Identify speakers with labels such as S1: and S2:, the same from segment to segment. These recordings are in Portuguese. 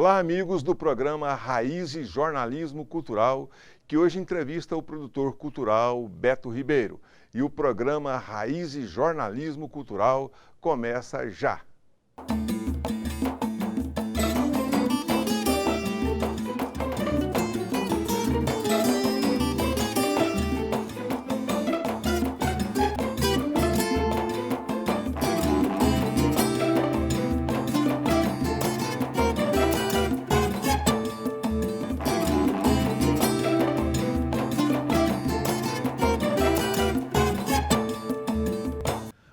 S1: Olá, amigos do programa Raízes Jornalismo Cultural, que hoje entrevista o produtor cultural Beto Ribeiro. E o programa Raízes Jornalismo Cultural começa já.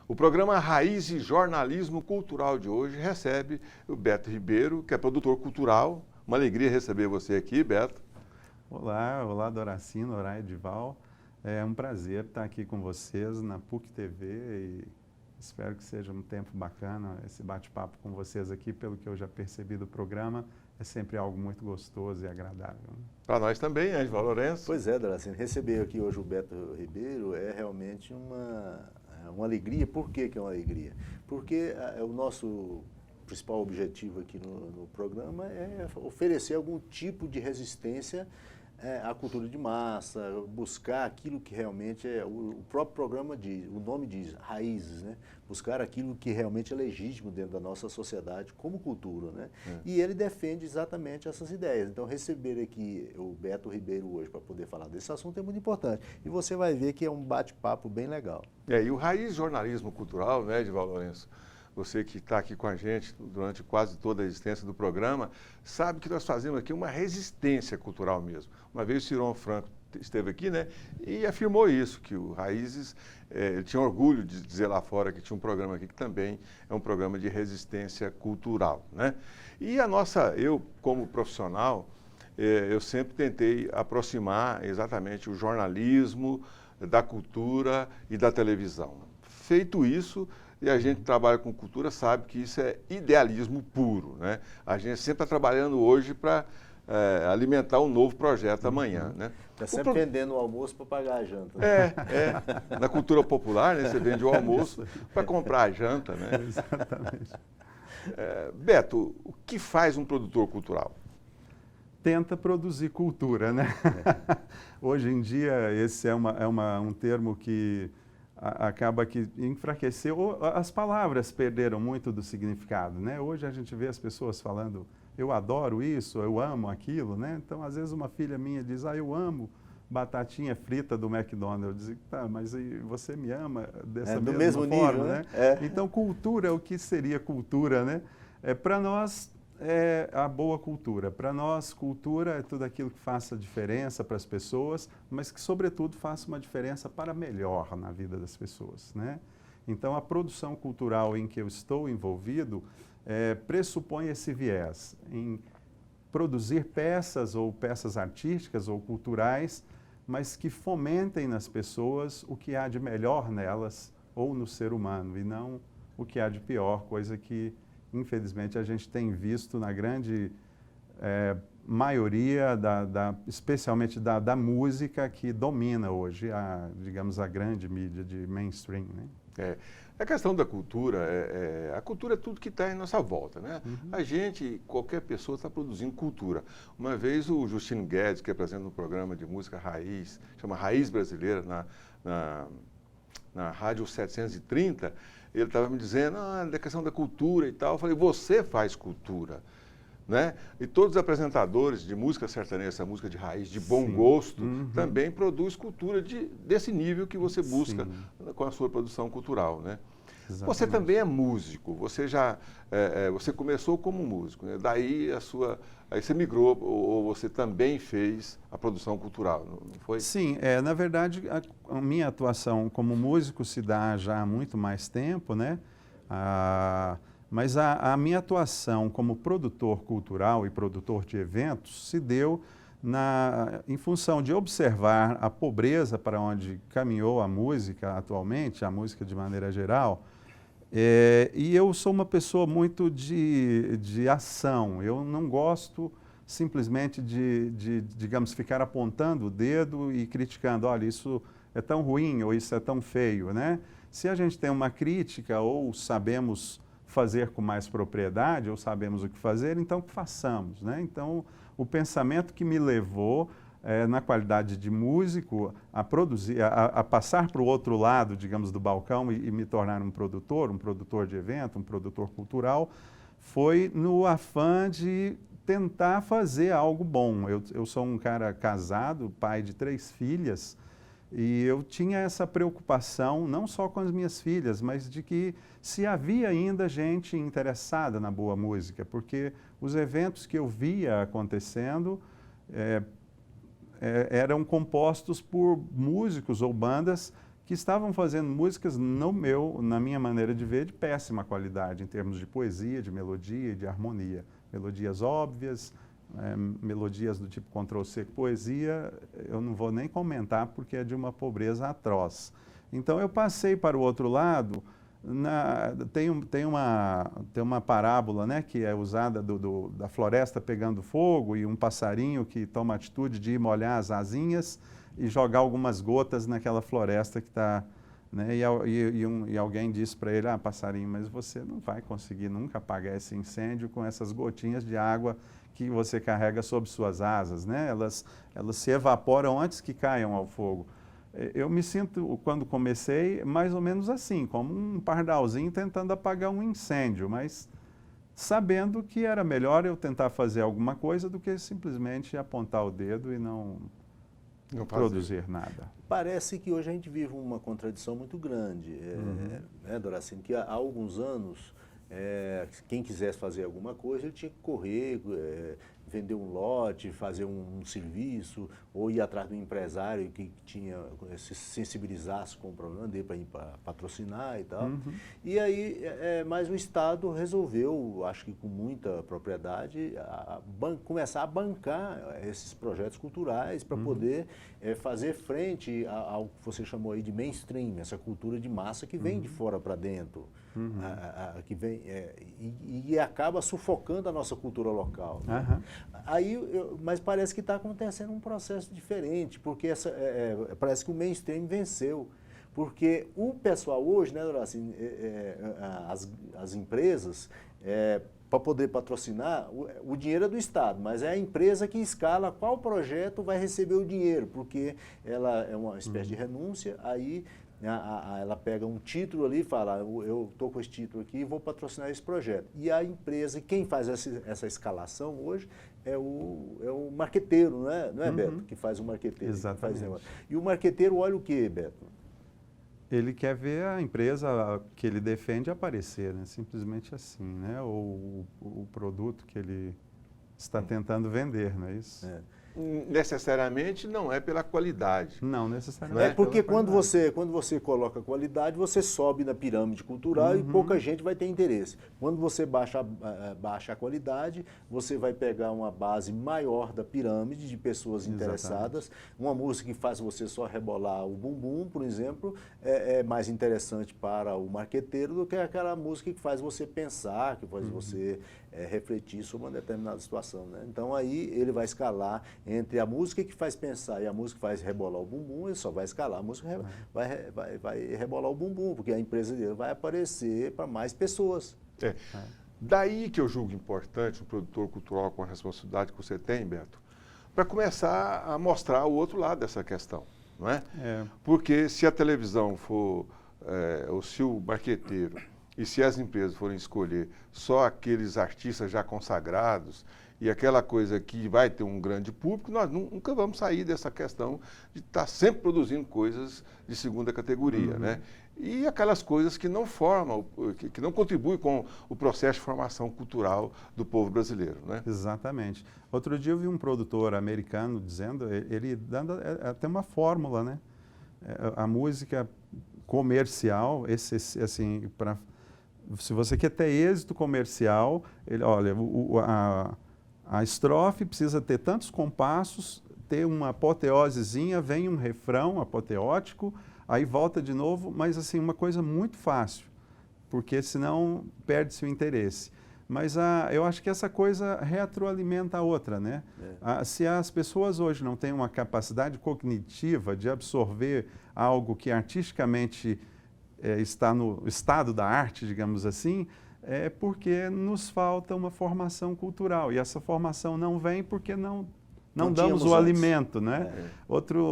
S1: O programa Raízes Jornalismo Cultural de hoje recebe o Beto Ribeiro, que é produtor cultural. Uma alegria receber você aqui, Beto.
S2: Olá, Doracino, olá, Edival. É um prazer estar aqui com vocês na PUC TV e espero que seja um tempo bacana esse bate-papo com vocês aqui. Pelo que eu já percebi do programa, é sempre algo muito gostoso e agradável.
S1: Para nós também, Edival Lourenço.
S3: Pois é, Doracino, receber aqui hoje o Beto Ribeiro é realmente uma alegria. Por que é uma alegria? Porque o nosso principal objetivo aqui no programa é oferecer algum tipo de resistência à cultura de massa, buscar aquilo que realmente o próprio programa diz, o nome diz, raízes, né? Buscar aquilo que realmente é legítimo dentro da nossa sociedade como cultura, né? E ele defende exatamente essas ideias. Então, receber aqui o Beto Ribeiro hoje para poder falar desse assunto é muito importante. E você vai ver que é um bate-papo bem legal.
S1: E o Raiz Jornalismo Cultural, né, Edival Lourenço? Você que está aqui com a gente durante quase toda a existência do programa, sabe que nós fazemos aqui uma resistência cultural mesmo. Uma vez o Ciron Franco esteve aqui, né, e afirmou isso, que o Raízes, ele tinha orgulho de dizer lá fora que tinha um programa aqui que também é um programa de resistência cultural, né? E eu como profissional, eu sempre tentei aproximar exatamente o jornalismo da cultura e da televisão. Feito isso, e a gente trabalha com cultura, sabe que isso é idealismo puro, né? A gente sempre está trabalhando hoje para alimentar um novo projeto amanhã, né?
S3: Está sempre vendendo o almoço para pagar a janta. Né?
S1: Na cultura popular, né, você vende o almoço para comprar a janta, né?
S2: Exatamente.
S1: Beto, o que faz um produtor cultural?
S2: Tenta produzir cultura, né? Hoje em dia, esse é um termo que acaba que enfraqueceu. As palavras perderam muito do significado, né? Hoje a gente vê as pessoas falando, eu adoro isso, eu amo aquilo, né? Então, às vezes uma filha minha diz, eu amo batatinha frita do McDonald's. Eu digo, tá, mas você me ama dessa mesma forma, né? Então, cultura, o que seria cultura, né? Para nós, é a boa cultura. Para nós, cultura é tudo aquilo que faça diferença para as pessoas, mas que, sobretudo, faça uma diferença para melhor na vida das pessoas, né? Então, a produção cultural em que eu estou envolvido pressupõe esse viés em produzir peças ou peças artísticas ou culturais, mas que fomentem nas pessoas o que há de melhor nelas ou no ser humano, e não o que há de pior, coisa que infelizmente, a gente tem visto na grande maioria, especialmente da música que domina hoje, digamos, a grande mídia de mainstream, né?
S1: A questão da cultura, a cultura é tudo que está em nossa volta, né? A gente, qualquer pessoa está produzindo cultura. Uma vez o Justino Guedes, que apresenta um programa de música raiz, chama Raiz Brasileira, na Rádio 730, ele estava me dizendo, da questão da cultura e tal. Eu falei, você faz cultura, né? E todos os apresentadores de música sertaneja, essa música de raiz, de bom gosto, também produz cultura desse nível que você busca com a sua produção cultural, né? Exatamente. Você também é músico, você você começou como músico, né? Daí aí você migrou, ou você também fez a produção cultural, não foi?
S2: Sim, na verdade a minha atuação como músico se dá já há muito mais tempo, né? Mas a minha atuação como produtor cultural e produtor de eventos se deu em função de observar a pobreza para onde caminhou a música atualmente, a música de maneira geral. E eu sou uma pessoa muito de ação. Eu não gosto simplesmente digamos, ficar apontando o dedo e criticando, olha, isso é tão ruim ou isso é tão feio, né? Se a gente tem uma crítica ou sabemos fazer com mais propriedade, ou sabemos o que fazer, então que façamos, né? Então, o pensamento que me levou, na qualidade de músico, a produzir, a passar para o outro lado, digamos, do balcão e me tornar um produtor de evento, um produtor cultural, foi no afã de tentar fazer algo bom. Eu sou um cara casado, pai de 3 filhas, e eu tinha essa preocupação, não só com as minhas filhas, mas de que se havia ainda gente interessada na boa música, porque os eventos que eu via acontecendo eram compostos por músicos ou bandas que estavam fazendo músicas, na minha maneira de ver, de péssima qualidade, em termos de poesia, de melodia e de harmonia. Melodias óbvias, melodias do tipo Ctrl+C, poesia, eu não vou nem comentar porque é de uma pobreza atroz. Então eu passei para o outro lado, tem uma parábola, né, que é usada da floresta pegando fogo e um passarinho que toma a atitude de ir molhar as asinhas e jogar algumas gotas naquela floresta que está, né, e alguém disse para ele, passarinho, mas você não vai conseguir nunca apagar esse incêndio com essas gotinhas de água que você carrega sob suas asas, né? Elas se evaporam antes que caiam ao fogo. Eu me sinto, quando comecei, mais ou menos assim, como um pardalzinho tentando apagar um incêndio, mas sabendo que era melhor eu tentar fazer alguma coisa do que simplesmente apontar o dedo e não produzir nada.
S3: Parece que hoje a gente vive uma contradição muito grande, né, Doracino? Que há alguns anos, quem quisesse fazer alguma coisa, ele tinha que correr, vender um lote, fazer um serviço, ou ir atrás do empresário que se sensibilizasse com o problema dele para patrocinar e tal. E aí, mas o Estado resolveu, acho que com muita propriedade, começar a bancar esses projetos culturais para poder fazer frente ao que você chamou aí de mainstream, essa cultura de massa que vem de fora para dentro, que vem e acaba sufocando a nossa cultura local. Né? Mas parece que está acontecendo um processo diferente, porque parece que o mainstream venceu. Porque o pessoal hoje, né, assim, as empresas, para poder patrocinar, o dinheiro é do Estado, mas é a empresa que escala qual projeto vai receber o dinheiro, porque ela é uma espécie de renúncia, aí ela pega um título ali e fala, eu estou com esse título aqui e vou patrocinar esse projeto. E a empresa, quem faz essa escalação hoje é o marqueteiro, não é Beto? Que faz o marqueteiro.
S2: Exatamente.
S3: E o marqueteiro olha o quê, Beto?
S2: Ele quer ver a empresa que ele defende aparecer, né? Simplesmente assim, né? Ou o produto que ele está tentando vender, não é isso?
S1: Necessariamente não é pela qualidade.
S2: Não necessariamente.
S3: É porque quando você coloca qualidade, você sobe na pirâmide cultural e pouca gente vai ter interesse. Quando você baixa a qualidade, você vai pegar uma base maior da pirâmide de pessoas interessadas. Uma música que faz você só rebolar o bumbum, por exemplo, é mais interessante para o marqueteiro do que aquela música que faz você pensar, que faz você refletir sobre uma determinada situação. Né? Então aí ele vai escalar entre a música que faz pensar e a música que faz rebolar o bumbum, ele só vai escalar a música vai rebolar o bumbum, porque a empresa dele vai aparecer para mais pessoas.
S1: Daí que eu julgo importante um produtor cultural com a responsabilidade que você tem, Beto, para começar a mostrar o outro lado dessa questão, não é? Porque se a televisão for, ou se o marqueteiro e se as empresas forem escolher só aqueles artistas já consagrados e aquela coisa que vai ter um grande público, nós nunca vamos sair dessa questão de estar sempre produzindo coisas de segunda categoria, né? E aquelas coisas que não formam, que não contribuem com o processo de formação cultural do povo brasileiro, né?
S2: Exatamente. Outro dia eu vi um produtor americano dizendo, ele dando até uma fórmula, né? A música comercial, assim, se você quer ter êxito comercial, olha, a estrofe precisa ter tantos compassos, ter uma apoteosezinha, vem um refrão apoteótico, aí volta de novo, mas assim, uma coisa muito fácil, porque senão perde-se o interesse. Mas eu acho que essa coisa retroalimenta a outra, né? Se as pessoas hoje não têm uma capacidade cognitiva de absorver algo que artisticamente está no estado da arte, digamos assim, é porque nos falta uma formação cultural. E essa formação não vem porque não damos o alimento, né?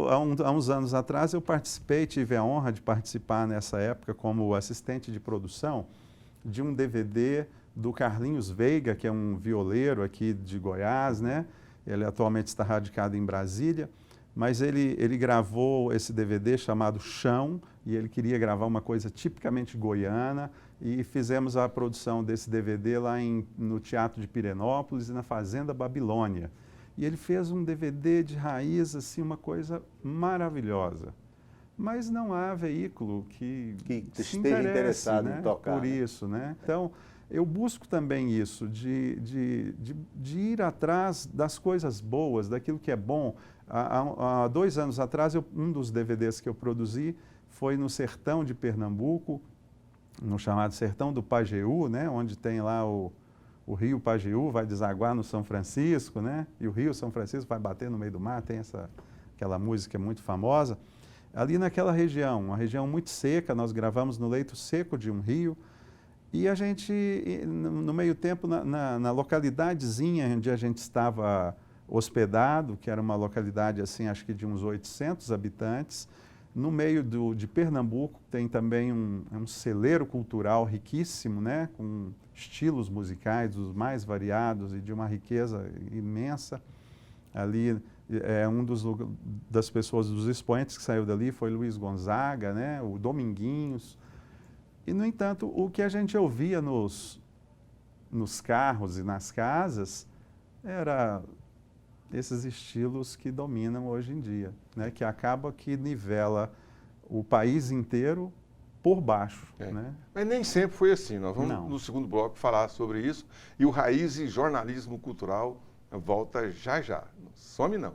S2: Há uns anos atrás eu participei, tive a honra de participar nessa época como assistente de produção de um DVD do Carlinhos Veiga, que é um violeiro aqui de Goiás, né? Ele atualmente está radicado em Brasília, mas ele gravou esse DVD chamado Chão, e ele queria gravar uma coisa tipicamente goiana, e fizemos a produção desse DVD lá no Teatro de Pirenópolis e na Fazenda Babilônia. E ele fez um DVD de raiz, assim, uma coisa maravilhosa. Mas não há veículo que se
S3: esteja
S2: interesse,
S3: interessado
S2: né,
S3: em tocar.
S2: por isso, né? Então, eu busco também isso, de ir atrás das coisas boas, daquilo que é bom. Há 2 anos atrás, um dos DVDs que eu produzi foi no sertão de Pernambuco, no chamado Sertão do Pajeú, né, onde tem lá o rio Pajeú, vai desaguar no São Francisco, né, e o rio São Francisco vai bater no meio do mar, tem aquela música muito famosa. Ali naquela região, uma região muito seca, nós gravamos no leito seco de um rio, e a gente, no meio tempo, na localidadezinha onde a gente estava hospedado, que era uma localidade, assim, acho que de uns 800 habitantes, no meio de Pernambuco tem também um celeiro cultural riquíssimo, né, com estilos musicais dos mais variados e de uma riqueza imensa. Ali, das pessoas, dos expoentes que saiu dali foi Luiz Gonzaga, né, o Dominguinhos. E, no entanto, o que a gente ouvia nos carros e nas casas era esses estilos que dominam hoje em dia, né? Que acaba que nivela o país inteiro por baixo. Né?
S1: Mas nem sempre foi assim. Nós vamos, no segundo bloco, falar sobre isso. E o Raiz e Jornalismo Cultural volta já já. Não some não.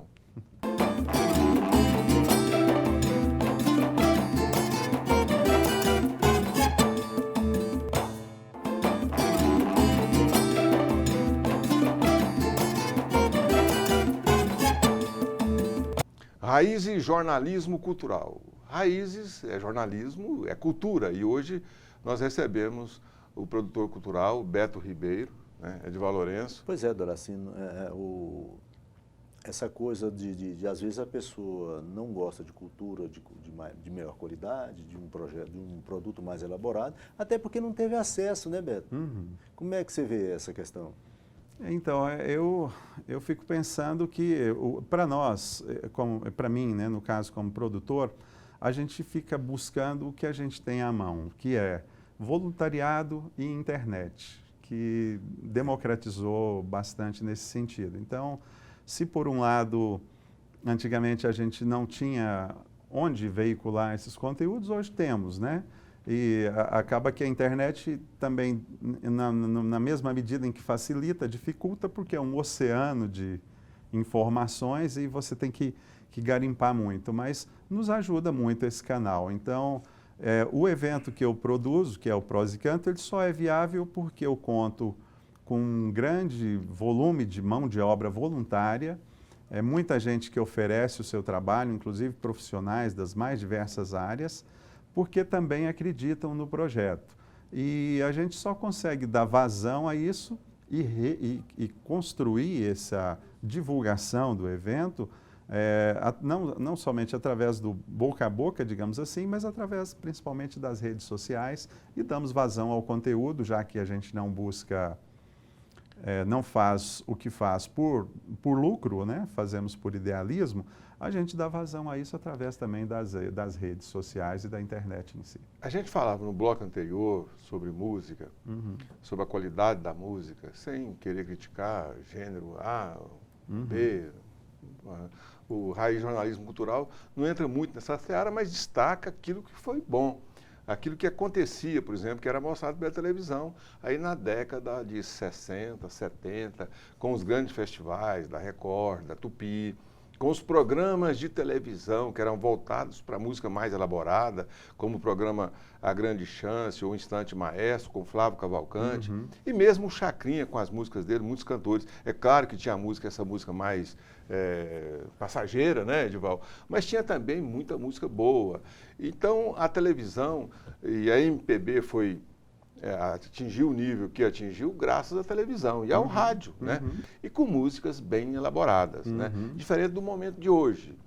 S1: Raiz e Jornalismo Cultural. Raízes é jornalismo, é cultura. E hoje nós recebemos o produtor cultural, Beto Ribeiro, né, Edivaldo Lourenço.
S3: Pois é, Doracino, essa coisa de às vezes a pessoa não gosta de cultura de melhor qualidade, de um produto mais elaborado, até porque não teve acesso, né, Beto?
S2: Uhum.
S3: Como é que você vê essa questão?
S2: Então, eu fico pensando que, para nós, para mim, né, no caso como produtor, a gente fica buscando o que a gente tem à mão, que é voluntariado e internet, que democratizou bastante nesse sentido. Então, se por um lado, antigamente a gente não tinha onde veicular esses conteúdos, hoje temos, né? E acaba que a internet também, na mesma medida em que facilita, dificulta, porque é um oceano de informações e você tem que garimpar muito, mas nos ajuda muito esse canal. Então, o evento que eu produzo, que é o Prosa e Canto, ele só é viável porque eu conto com um grande volume de mão de obra voluntária, muita gente que oferece o seu trabalho, inclusive profissionais das mais diversas áreas, porque também acreditam no projeto. E a gente só consegue dar vazão a isso e construir essa divulgação do evento, não somente através do boca a boca, digamos assim, mas através principalmente das redes sociais, e damos vazão ao conteúdo, já que a gente não busca, não faz o que faz por lucro, né? Fazemos por idealismo. A gente dá vazão a isso através também das redes sociais e da internet em si.
S1: A gente falava no bloco anterior sobre música, sobre a qualidade da música, sem querer criticar gênero A, B. O Raiz Jornalismo Cultural não entra muito nessa seara, mas destaca aquilo que foi bom. Aquilo que acontecia, por exemplo, que era mostrado pela televisão, aí na década de 60, 70, com os grandes festivais da Record, da Tupi, com os programas de televisão que eram voltados para a música mais elaborada, como o programa A Grande Chance ou Instante Maestro, com Flávio Cavalcante, e mesmo o Chacrinha com as músicas dele, muitos cantores. É claro que tinha essa música mais passageira, né, Edivaldo? Mas tinha também muita música boa. Então, a televisão e a MPB foi atingiu o nível que atingiu graças à televisão e ao rádio, né? E com músicas bem elaboradas, né? Diferente do momento de hoje.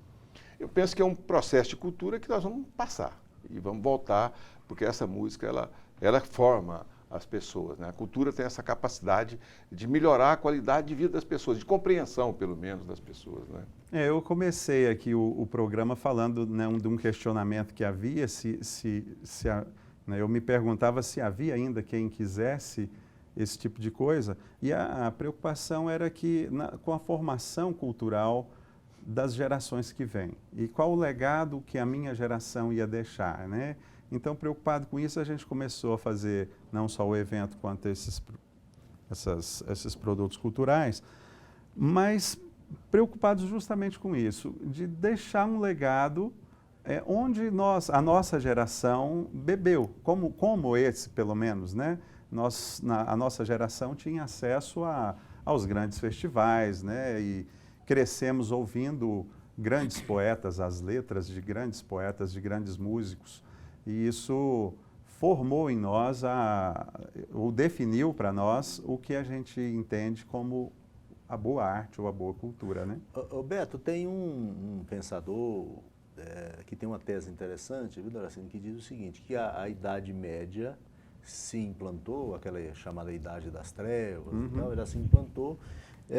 S1: Eu penso que é um processo de cultura que nós vamos passar e vamos voltar, porque essa música, ela forma as pessoas, né? A cultura tem essa capacidade de melhorar a qualidade de vida das pessoas, de compreensão, pelo menos, das pessoas, né?
S2: Eu comecei aqui o programa falando, né, de um questionamento que havia, né, eu me perguntava se havia ainda quem quisesse esse tipo de coisa, e a preocupação era que, com a formação cultural das gerações que vêm, e qual o legado que a minha geração ia deixar, né? Então, preocupado com isso, a gente começou a fazer não só o evento, quanto esses produtos culturais, mas preocupados justamente com isso, de deixar um legado onde a nossa geração bebeu, como esse, pelo menos, né? A nossa geração tinha acesso aos grandes festivais, né? E crescemos ouvindo grandes poetas, as letras de grandes poetas, de grandes músicos, e isso formou em nós, ou definiu para nós o que a gente entende como a boa arte ou a boa cultura, né?
S3: Beto, tem um pensador que tem uma tese interessante, viu, Doracino, que diz o seguinte, que a Idade Média se implantou, aquela chamada Idade das Trevas, e tal, ela se implantou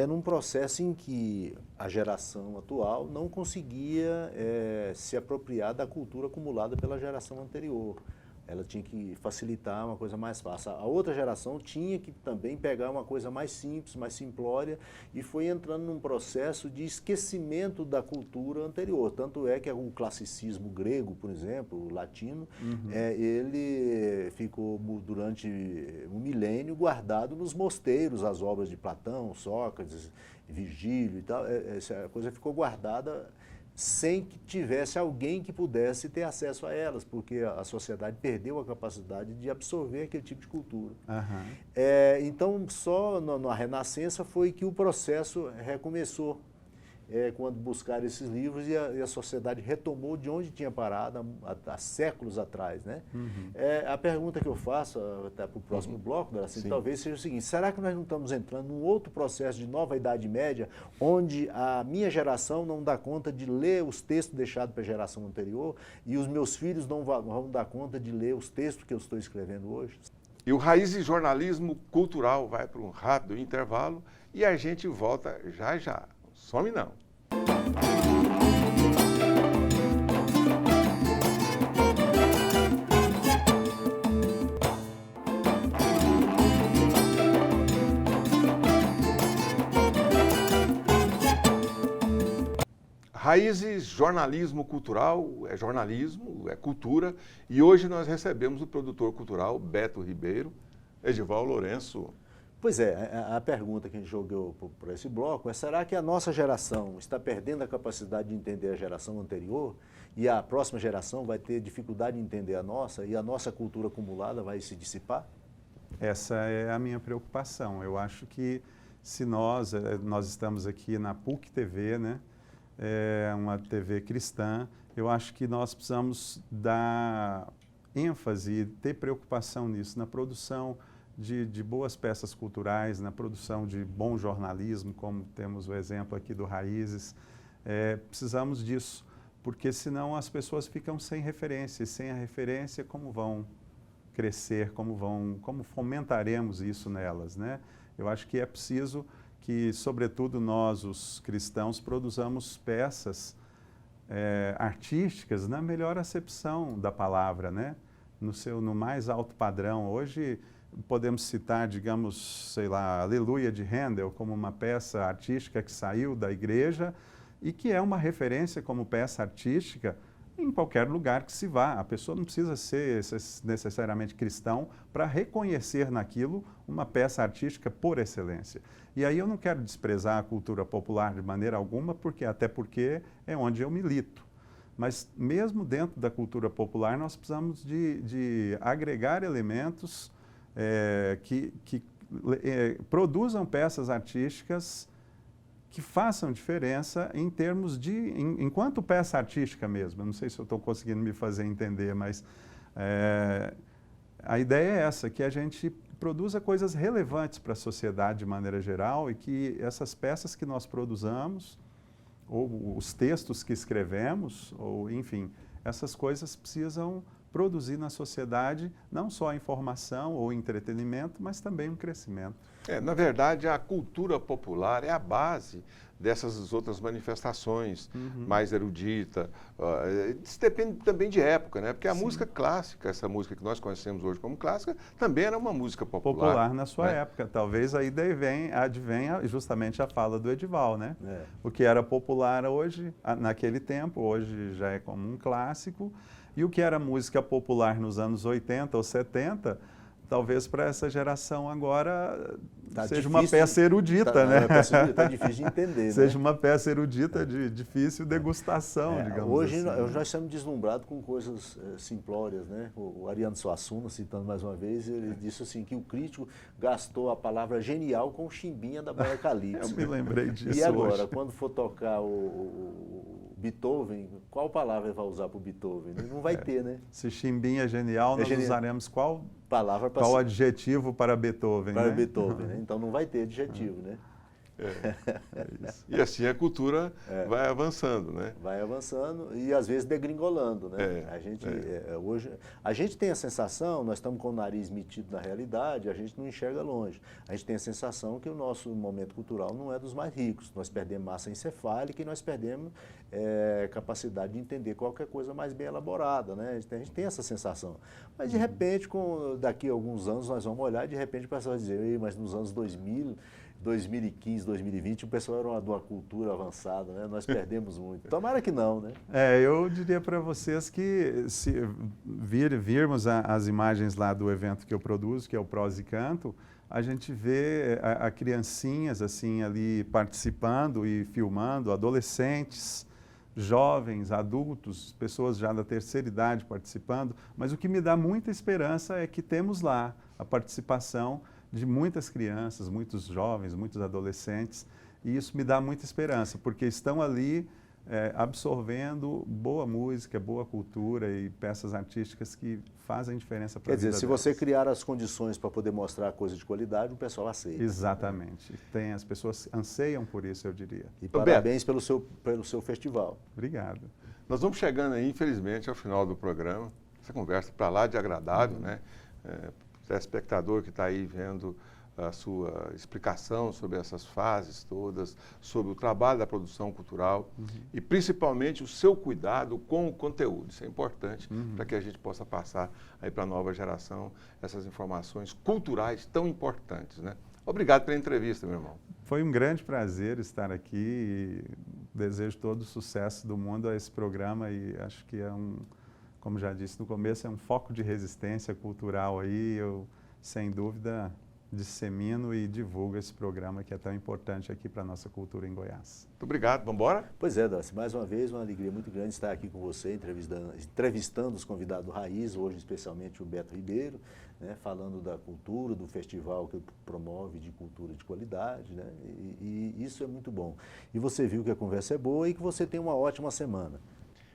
S3: num processo em que a geração atual não conseguia se apropriar da cultura acumulada pela geração anterior. Ela tinha que facilitar uma coisa mais fácil. A outra geração tinha que também pegar uma coisa mais simples, mais simplória, e foi entrando num processo de esquecimento da cultura anterior. Tanto é que o classicismo grego, por exemplo, o latino, ele ficou durante um milênio guardado nos mosteiros, as obras de Platão, Sócrates, Virgílio e tal. Essa coisa ficou guardada sem que tivesse alguém que pudesse ter acesso a elas, porque a sociedade perdeu a capacidade de absorver aquele tipo de cultura. Então, só na Renascença foi que o processo recomeçou, quando buscaram esses livros e a sociedade retomou de onde tinha parado há séculos atrás, né? A pergunta que eu faço até para o próximo bloco, assim, talvez seja o seguinte: será que nós não estamos entrando num outro processo de nova Idade Média, onde a minha geração não dá conta de ler os textos deixados para a geração anterior e os meus filhos não vão dar conta de ler os textos que eu estou escrevendo hoje?
S1: E o Raízes Jornalismo Cultural vai para um rápido intervalo e a gente volta já já. Some não. Raízes Jornalismo Cultural, é jornalismo, é cultura, e hoje nós recebemos o produtor cultural Beto Ribeiro, Edivaldo Lourenço.
S3: Pois é, a pergunta que a gente jogou para esse bloco é: será que a nossa geração está perdendo a capacidade de entender a geração anterior e a próxima geração vai ter dificuldade de entender a nossa e a nossa cultura acumulada vai se dissipar?
S2: Essa é a minha preocupação. Eu acho que se nós estamos aqui na PUC TV, né? É uma TV cristã, eu acho que nós precisamos dar ênfase e ter preocupação nisso, na produção de boas peças culturais, na produção de bom jornalismo, como temos o exemplo aqui do Raízes. Precisamos disso, porque senão as pessoas ficam sem referência, e sem a referência como vão crescer, como fomentaremos isso nelas, né? Eu acho que é preciso que, sobretudo nós, os cristãos, produzamos peças artísticas na melhor acepção da palavra, né? No mais alto padrão. Hoje podemos citar, digamos, sei lá, Aleluia de Handel como uma peça artística que saiu da igreja e que é uma referência como peça artística em qualquer lugar que se vá. A pessoa não precisa ser necessariamente cristão para reconhecer naquilo uma peça artística por excelência. E aí eu não quero desprezar a cultura popular de maneira alguma, até porque é onde eu milito. Mas mesmo dentro da cultura popular nós precisamos de agregar elementos que produzam peças artísticas que façam diferença em termos enquanto peça artística mesmo. Eu não sei se eu estou conseguindo me fazer entender, mas a ideia é essa, que a gente produza coisas relevantes para a sociedade de maneira geral e que essas peças que nós produzamos, ou os textos que escrevemos, ou enfim, essas coisas precisam produzir na sociedade não só informação ou entretenimento, mas também um crescimento.
S1: Na verdade, a cultura popular é a base dessas outras manifestações mais erudita. Isso depende também de época, né? Porque a música clássica, essa música que nós conhecemos hoje como clássica, também era uma música popular.
S2: Popular na sua
S1: né?
S2: época. Talvez aí advenha justamente a fala do Edival, né?
S3: É.
S2: O que era popular hoje, naquele tempo, hoje já é como um clássico. E o que era música popular nos anos 80 ou 70, talvez para essa geração agora seja uma peça erudita, né?
S3: Está difícil de entender.
S2: Seja uma peça erudita de difícil degustação, digamos
S3: hoje
S2: assim.
S3: nós estamos deslumbrados com coisas simplórias, né? O Ariano Suassuna, citando mais uma vez, ele disse assim que o crítico gastou a palavra genial com chimbinha da banda Calypso.
S2: Eu me lembrei disso
S3: E agora,
S2: hoje.
S3: quando for tocar o Beethoven, qual palavra ele vai usar para o Beethoven? Não vai ter, né?
S2: Se chimbinha é genial, nós
S3: genial.
S2: usaremos qual adjetivo para Beethoven,
S3: para
S2: né?
S3: Beethoven, né? Então não vai ter adjetivo, né?
S2: É isso.
S1: E assim a cultura vai avançando, né?
S3: Vai avançando e às vezes degringolando, né? Hoje a gente tem a sensação, nós estamos com o nariz metido na realidade, a gente não enxerga longe. A gente tem a sensação que o nosso momento cultural não é dos mais ricos. Nós perdemos massa encefálica e nós perdemos capacidade de entender qualquer coisa mais bem elaborada, né? A gente tem essa sensação. Mas de repente, daqui a alguns anos nós vamos olhar e de repente o pessoal vai dizer, mas nos anos 2000, 2015, 2020, o pessoal era de uma cultura avançada, né? Nós perdemos muito. Tomara que não, né?
S2: Eu diria para vocês que se virmos as imagens lá do evento que eu produzo, que é o Prosa e Canto, a gente vê a criancinhas assim ali participando e filmando, adolescentes, jovens, adultos, pessoas já da terceira idade participando, mas o que me dá muita esperança é que temos lá a participação de muitas crianças, muitos jovens, muitos adolescentes, e isso me dá muita esperança, porque estão ali absorvendo boa música, boa cultura e peças artísticas que fazem diferença para a vida
S3: deles. Se você criar as condições para poder mostrar coisa de qualidade, o pessoal aceita.
S2: Exatamente. As pessoas anseiam por isso, eu diria.
S3: E parabéns pelo seu festival.
S2: Obrigado.
S1: Nós vamos chegando aí, infelizmente, ao final do programa. Essa conversa para lá de agradável, né? Telespectador que está aí vendo a sua explicação sobre essas fases todas, sobre o trabalho da produção cultural e principalmente o seu cuidado com o conteúdo. Isso é importante para que a gente possa passar aí para a nova geração essas informações culturais tão importantes, né? Obrigado pela entrevista, meu irmão.
S2: Foi um grande prazer estar aqui e desejo todo o sucesso do mundo a esse programa e acho que como já disse no começo, é um foco de resistência cultural aí. Eu, sem dúvida, dissemino e divulgo esse programa que é tão importante aqui para a nossa cultura em Goiás.
S1: Muito obrigado. Vamos embora?
S3: Pois é, Darcy, mais uma vez, uma alegria muito grande estar aqui com você, entrevistando os convidados do Raiz, hoje especialmente o Beto Ribeiro, né, falando da cultura, do festival que promove de cultura de qualidade, né, e isso é muito bom. E você viu que a conversa é boa e que você tem uma ótima semana.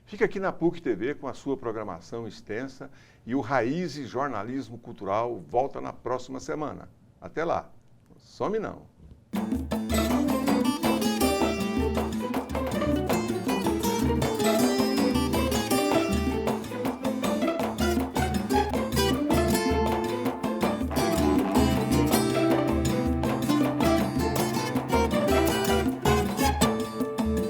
S1: Fica aqui na PUC TV com a sua programação extensa e o Raízes Jornalismo Cultural volta na próxima semana. Até lá. Some não.